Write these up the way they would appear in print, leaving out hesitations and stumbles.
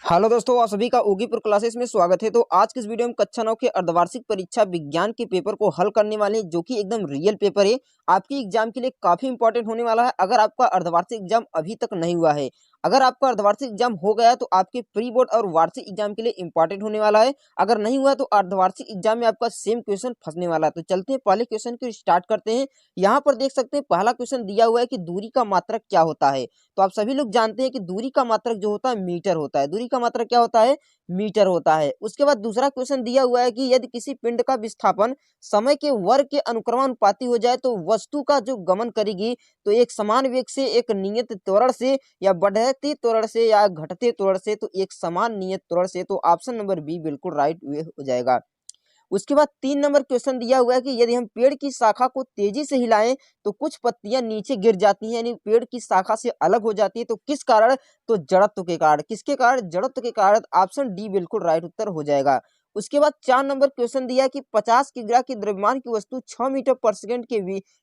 Hello दोस्तों, आप सभी का ओगीपुर क्लासेस में स्वागत है। तो आज की इस वीडियो में कक्षा 9 के अर्धवार्षिक परीक्षा विज्ञान के पेपर को हल करने वाले हैं, जो कि एकदम रियल पेपर है। आपकी एग्जाम के लिए काफी इंपॉर्टेंट होने वाला है। अगर आपका अर्धवार्षिक एग्जाम अभी तक नहीं हुआ है, अगर आपका अर्धवार्षिक एग्जाम हो गया तो आपके प्री बोर्ड और वार्षिक एग्जाम के लिए इंपॉर्टेंट होने वाला है। अगर नहीं हुआ तो अर्धवार्षिक एग्जाम में आपका सेम क्वेश्चन फंसने वाला है। तो चलते हैं पहले क्वेश्चन को स्टार्ट करते हैं। यहाँ पर देख सकते हैं पहला क्वेश्चन दिया हुआ है कि दूरी का मात्रक क्या होता है। तो आप सभी लोग जानते हैं कि दूरी का मात्रक जो होता है मीटर होता है। दूरी का मात्रक क्या होता है? मीटर होता है। उसके बाद दूसरा क्वेश्चन दिया हुआ है कि यदि किसी पिंड का विस्थापन समय के वर्ग के अनुक्रमानुपाती हो जाए तो वस्तु का जो गमन करेगी तो एक समान वेग से, एक नियत त्वरण से, या बढ़ते त्वरण से, या घटते त्वरण से, तो एक समान नियत त्वरण से। तो ऑप्शन नंबर बी बिल्कुल राइट वे हो जाएगा। उसके बाद 3 नंबर क्वेश्चन दिया हुआ है कि यदि हम पेड़ की शाखा को तेजी से हिलाएं तो कुछ पत्तियां नीचे गिर जाती हैं, यानी पेड़ की शाखा से अलग हो जाती है। तो किस कारण? तो जड़त्व के कारण। किसके कारण? जड़त्व के कारण। ऑप्शन डी बिल्कुल राइट उत्तर हो जाएगा। उसके बाद 4 नंबर क्वेश्चन दिया है कि 50 किग्रा की द्रव्यमान की वस्तु 6 मीटर पर सेकंड के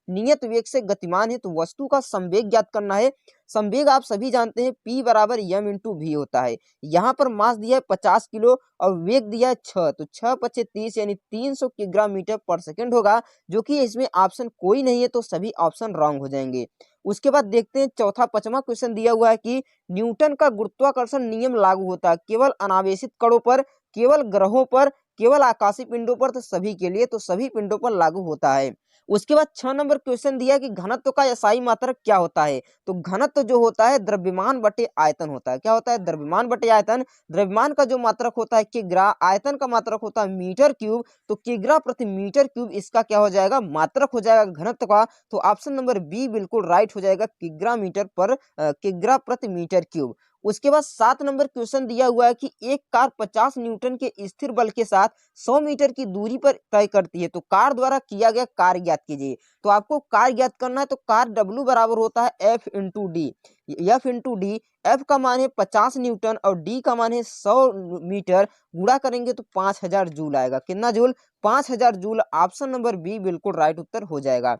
नियत वेग से गतिमान है। तो वस्तु का संवेग ज्ञात करना है। संवेग आप सभी जानते हैं P बराबर m इंटू वी होता है। यहाँ पर मास दिया है 50 किलो और वेग दिया है 6, तो 6 पचे 30 यानी 300 किग्रा मीटर पर सेकंड होगा, जो कि इसमें ऑप्शन कोई नहीं है, तो सभी ऑप्शन रॉन्ग हो जाएंगे। उसके बाद देखते हैं चौथा पांचवा क्वेश्चन दिया हुआ है कि न्यूटन का गुरुत्वाकर्षण नियम लागू होता है केवल अनावेशित कणों पर, केवल ग्रहों पर, केवल आकाशीय पिंडों पर, तो सभी के लिए, तो सभी पिंडों पर लागू होता है। उसके बाद 6 नंबर क्वेश्चन दिया कि घनत्व का SI मात्रक क्या होता है। तो घनत्व जो होता है द्रव्यमान बटे आयतन होता है। क्या होता है? द्रव्यमान बटे आयतन। द्रव्यमान का जो मात्रक होता है किग्रा, आयतन का मात्रक होता है मीटर क्यूब, तो किग्रा प्रति मीटर क्यूब इसका क्या हो जाएगा? मात्रक हो जाएगा घनत्व का। तो ऑप्शन नंबर बी बिल्कुल राइट हो जाएगा, किग्रा प्रति मीटर क्यूब। उसके बाद 7 नंबर क्वेश्चन दिया हुआ है कि एक कार 50 न्यूटन के स्थिर बल के साथ 100 मीटर की दूरी पर तय करती है, तो कार द्वारा किया गया कार्य ज्ञात कीजिए। तो आपको कार्य ज्ञात करना है, तो कार W बराबर होता है F into D. F into D, F का मान है 50 न्यूटन और डी का मान है 100 मीटर, गुणा करेंगे तो 5000 जूल आएगा। कितना joule? 5000 joule. Option number B बिल्कुल राइट उत्तर हो जाएगा।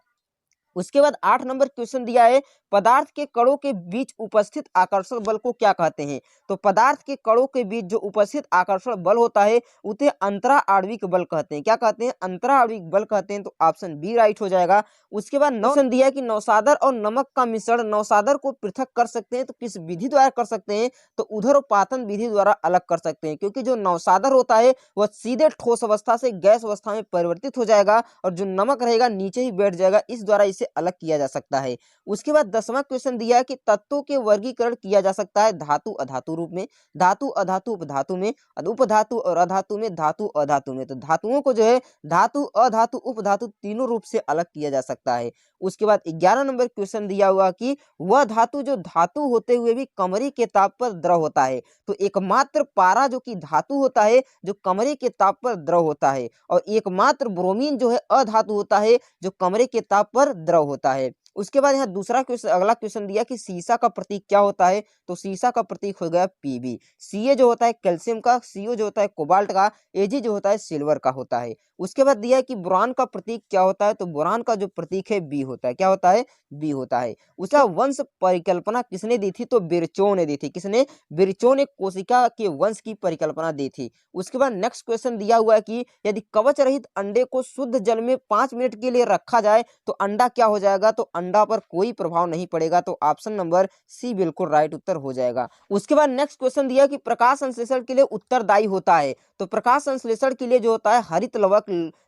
उसके बाद 8 नंबर क्वेश्चन दिया है पदार्थ के कणों के बीच उपस्थित आकर्षण बल को क्या कहते हैं। तो पदार्थ के कणों के बीच जो उपस्थित आकर्षण बल होता है उसे अंतरा आणविक बल कहते हैं। क्या कहते हैं? अंतरा आणविक बल कहते हैं। तो ऑप्शन बी राइट हो जाएगा। उसके बाद क्वेश्चन दिया है कि नौसादर और नमक का मिश्रण, नौसादर को पृथक कर सकते हैं तो किस विधि द्वारा कर सकते हैं? तो उदरोपातन विधि द्वारा अलग कर सकते हैं, क्योंकि जो नौसादर होता है वह सीधे ठोस अवस्था से गैस अवस्था में परिवर्तित हो जाएगा और जो नमक रहेगा नीचे ही बैठ जाएगा, इस द्वारा इसे अलग किया जा सकता है। उसके बाद 10वां क्वेश्चन दिया है कि तत्वों के वर्गीकरण किया जा सकता है धातु अधातु रूप में, धातु अधातु उपधातु में, उपधातु और अधातु में, धातु अधातु में। तो धातुओं को जो है धातु अधातु उपधातु तीनों रूप से अलग किया जा सकता है। उसके बाद 11 नंबर क्वेश्चन दिया हुआ कि वह धातु जो धातु होते हुए भी कमरे के ताप पर द्रव होता है। तो एकमात्र पारा जो कि धातु होता है जो कमरे के ताप पर द्रव होता है, और एकमात्र ब्रोमीन जो है अधातु होता है जो कमरे के ताप पर द्रव होता है। उसके बाद यहाँ दूसरा क्वेश्चन, अगला क्वेश्चन दिया कि सीसा का प्रतीक क्या होता है। तो सीसा का प्रतीक हो गया Pb। Ca जो होता है कैल्शियम का, Co जो होता है कोबाल्ट का, Ag जो होता है सिल्वर का होता है। उसके बाद दिया है कि बोरान का प्रतीक क्या होता है। तो बोरान का जो प्रतीक है B होता है। क्या होता है? B होता है। उसका वंश परिकल्पना किसने दी थी? तो बिरचो ने दी थी। किसने? बिरचो ने कोशिका के वंश की परिकल्पना दी थी। उसके बाद नेक्स्ट क्वेश्चन दिया हुआ है कि यदि कवच रहित अंडे को शुद्ध जल में 5 मिनट के लिए रखा जाए तो अंडा क्या हो जाएगा? तो अंडा पर कोई प्रभाव नहीं पड़ेगा। तो ऑप्शन नंबर सी बिल्कुल राइट उत्तर हो जाएगा। उसके बाद नेक्स्ट क्वेश्चन दिया कि प्रकाश संश्लेषण के लिए उत्तरदायी होता है। तो प्रकाश संश्लेषण के लिए जो होता है हरित लवक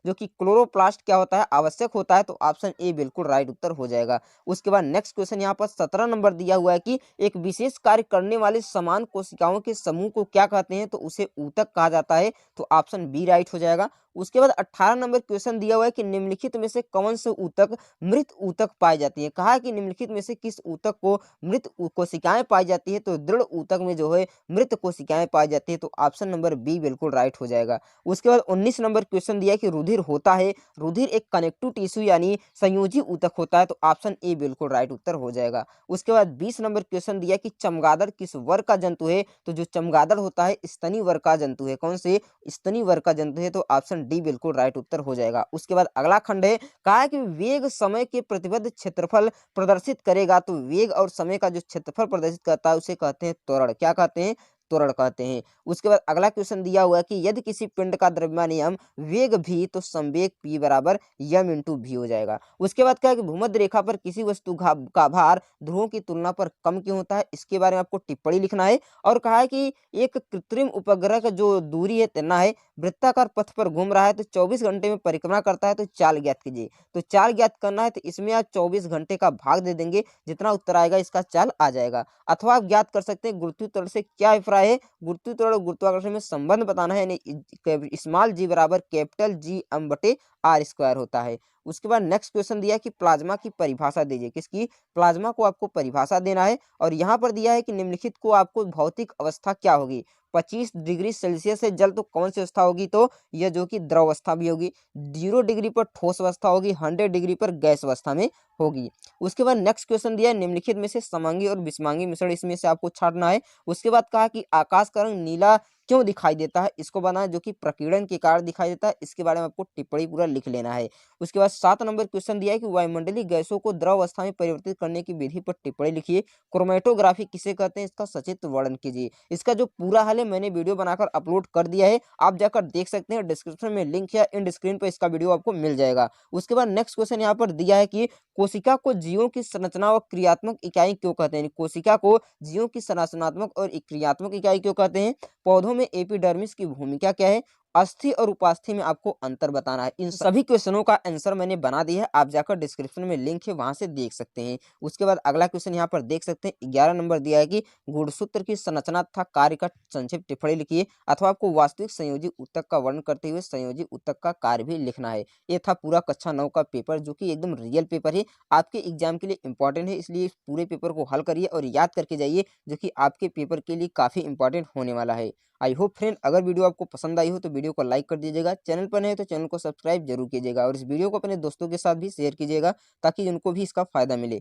जो कि क्लोरोप्लास्ट क्या होता है? आवश्यक होता है। तो ऑप्शन ए बिल्कुल राइट उत्तर हो जाएगा। उसके बाद नेक्स्ट क्वेश्चन यहाँ पर 17 नंबर दिया हुआ है कि एक विशेष कार्य करने वाले समान कोशिकाओं के समूह को क्या कहते हैं? तो उसे ऊतक कहा जाता है। तो ऑप्शन बी राइट हो जाएगा। उसके बाद 18 नंबर क्वेश्चन दिया हुआ है कि निम्नलिखित में से कौन से ऊतक मृत ऊतक पाई जाती है। कहा है कि निम्नलिखित में से किस ऊतक को मृत कोशिकाएं पाई जाती है। तो दृढ़ ऊतक में जो है मृत कोशिकाएं पाई जाती है। तो ऑप्शन नंबर बी बिल्कुल राइट हो जाएगा। उसके बाद 19 नंबर क्वेश्चन दिया है कि रुधिर होता है, रुधिर एक कनेक्टिव टिश्यू यानी संयोजी ऊतक होता है। तो ऑप्शन ए बिल्कुल राइट उत्तर हो जाएगा। उसके बाद 20 नंबर क्वेश्चन दिया कि चमगादड़ किस वर्ग का जंतु है। तो जो चमगादड़ होता है स्तनी वर्ग का जंतु है। कौन से? स्तनी वर्ग का जंतु है। तो ऑप्शन डी बिल्कुल राइट उत्तर हो जाएगा। उसके बाद अगला खंड है, कहा है कि वेग समय के प्रतिबद्ध क्षेत्रफल प्रदर्शित करेगा। तो वेग और समय का जो क्षेत्रफल प्रदर्शित करता है उसे कहते हैं त्वरण। क्या कहते हैं? त्वरण कहते हैं। उसके बाद अगला क्वेश्चन दिया हुआ है कि यदि किसी पिंड का द्रव्यमान वेग भी तो संवेग p बराबर m इंटू वी हो जाएगा। उसके बाद क्या है कि भूमध्य रेखा पर किसी वस्तु का भार ध्रुवों की तुलना पर कम क्यों होता है, इसके बारे में आपको टिप्पणी लिखना है। और कहा है कि एक कृत्रिम उपग्रह का जो दूरी है तैरना है, वृत्ताकार पथ पर घूम रहा है तो 24 घंटे में परिक्रमा करता है, तो चाल ज्ञात कीजिए। तो चाल ज्ञात करना है तो इसमें आप 24 घंटे का भाग दे देंगे, जितना उत्तर आएगा इसका चाल आ जाएगा। अथवा आप ज्ञात कर सकते हैं गुरुत्वीय त्वरण से क्या अभिप्राय है, गुरुत्वीय त्वरण और गुरुत्वाकर्षण में संबंध बताना है, यानी स्मॉल जी बराबर कैपिटल जी m बटे r स्क्वायर होता है। उसके बाद नेक्स्ट क्वेश्चन दिया है कि प्लाज्मा की परिभाषा दीजिए, किसकी, प्लाज्मा को आपको परिभाषा देना है। और यहाँ पर दिया है कि निम्नलिखित को आपको भौतिक अवस्था क्या होगी, 25 डिग्री सेल्सियस से जल तो कौन सी अवस्था होगी, तो यह जो कि द्रव अवस्था भी होगी, 0 डिग्री पर ठोस अवस्था होगी, 100 डिग्री पर गैस अवस्था में होगी। उसके बाद नेक्स्ट क्वेश्चन दिया है निम्नलिखित में से समांगी और विषमांगी मिश्रण इसमें से आपको छांटना है। उसके बाद कहा कि आकाश का रंग नीला क्यों दिखाई देता है, इसको बनाना, जो कि प्रकीर्णन के कारण दिखाई देता है, इसके बारे में आपको टिप्पणी पूरा लिख लेना है। उसके बाद 7 नंबर क्वेश्चन दिया है कि वायुमंडलीय गैसों को द्रव अवस्था में परिवर्तित करने की विधि पर टिप्पणी लिखिए। क्रोमेटोग्राफी किसे कहते हैं, इसका सचित्र वर्णन कीजिए। इसका जो पूरा हल है मैंने वीडियो बनाकर अपलोड कर दिया है, आप जाकर देख सकते हैं, डिस्क्रिप्शन में लिंक या एंड स्क्रीन पर इसका वीडियो आपको मिल जाएगा। उसके बाद नेक्स्ट क्वेश्चन यहाँ पर दिया है कि कोशिका को जीवों की संरचना व क्रियात्मक इकाई क्यों कहते हैं, कोशिका को जीवों की संरचनात्मक और क्रियात्मक इकाई क्यों कहते हैं, पौधों में एपिडर्मिस की भूमिका क्या है, अस्थि और उपास्थि में आपको अंतर बताना है। इन सभी क्वेश्चनों का आंसर मैंने बना दिया है, आप जाकर डिस्क्रिप्शन में लिंक है वहां से देख सकते हैं। उसके बाद अगला क्वेश्चन यहाँ पर देख सकते हैं, 11 नंबर दिया है कि गुणसूत्र की संरचना तथा कार्य का संक्षिप्त टिप्पणी लिखिए, अथवा आपको वास्तविक संयोजी ऊतक का वर्णन करते हुए संयोजी ऊतक का कार्य भी लिखना है। ये था पूरा कक्षा 9 का पेपर, जो कि एकदम रियल पेपर है, आपके एग्जाम के लिए इंपॉर्टेंट है, इसलिए इस पूरे पेपर को हल करिए और याद करके जाइए, जो कि आपके पेपर के लिए काफी इंपॉर्टेंट होने वाला है। आई होप फ्रेंड, अगर वीडियो आपको पसंद आई हो तो वीडियो को लाइक कर दीजिएगा, चैनल पर नए तो चैनल को सब्सक्राइब जरूर कीजिएगा और इस वीडियो को अपने दोस्तों के साथ भी शेयर कीजिएगा, ताकि उनको भी इसका फायदा मिले।